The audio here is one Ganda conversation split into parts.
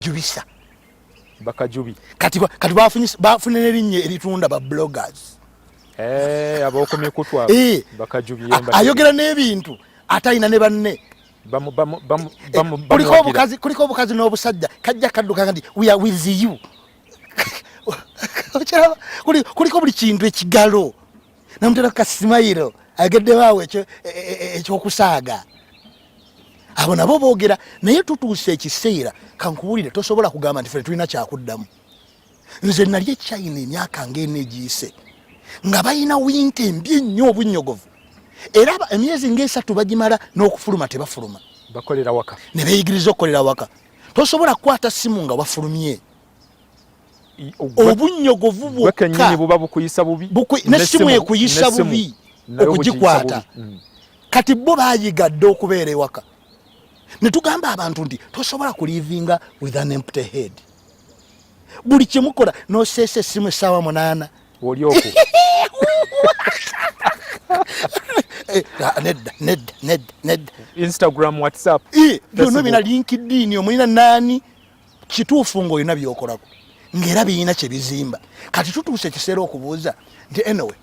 jubisa bakajubi kati bafune n'erinnya eritunda ba bloggers abokomye kutwa bakajubi ayogera n'ebintu atayina ne banne kuliko obukazi n'obusajja kajja kadduka kandi we are with you kuliko buli kintu ekigalo namutera kasimayiro agedde baawe ekyokusaaga abo nabo boogera naye tutuuse ekiseera kankubuulire tosobola kugamba nti ffe tulina kyakuddamu nze nali China emyaka ng'ena egiyise nga balina winta embi ennyo obunnyogovu era emyezi ng'esatu bagimala n'okufuluma tebafuluma bakolera waka ne beeyigiriza okukolera waka tosobola kukwata simu nga wafulumye obunnyogovu bwokka buba bukuyisa bubi nessimu ekuyisa bubi okugikwata kati bo baayigadde okubeera ewaka ne tugamba abantu nti tosobola kulivinga with an empty head buli kyemukola noseesa essimu essaawa 8 oli okwo nedda Instagram WhatsApp byonna bina LinkedIn omulina nani kituufu ng'olina byokolako ng'era birina kye bizimba kati tutuuse ekiseera okubuuza nti anyway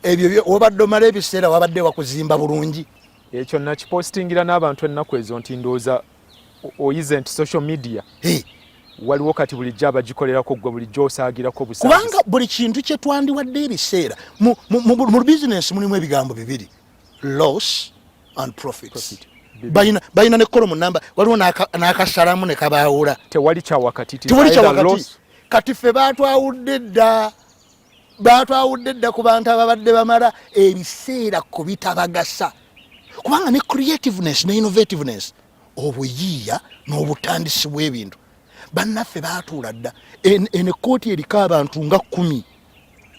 ebyo wabadde omala ebiseera wabadde wakuzimba bulungi ekyo nakipostingira n'abantu ennaku ezo nti ndowooza oyize nti social media waliwo kati bulijjo abagikolerako gwe bulijjo osaagirako busaagisa kubanga buli kintu kye twandiwadde ebiseera mu bizinensi mulimu ebigambo bibiri loss and profits balina ne kolomu namba waliwo n'akasalamu ne kabaawula tewali kyawakati kati ffe baatwawudde dda ku bantu ababadde bamala ebiseera ku bitabagasa kubanga ne creativeness ne innovativeness obuyiiya n'obutandisi bw'ebintu bannaffe baatuula dda eno ekkooti eriko abantu nga 10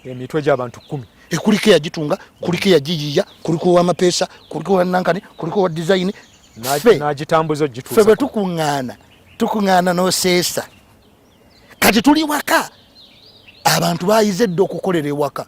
emitwe gy'abantu 10 kuliko eyagitunga kuliko eyagiyiiya kuliko owamapeesa kuliko owanankani kuliko owa design n'agitambuza ffe bwe tukuŋŋaana n'oseesa kati tuli waka abantu baayize dda okukolera ewaka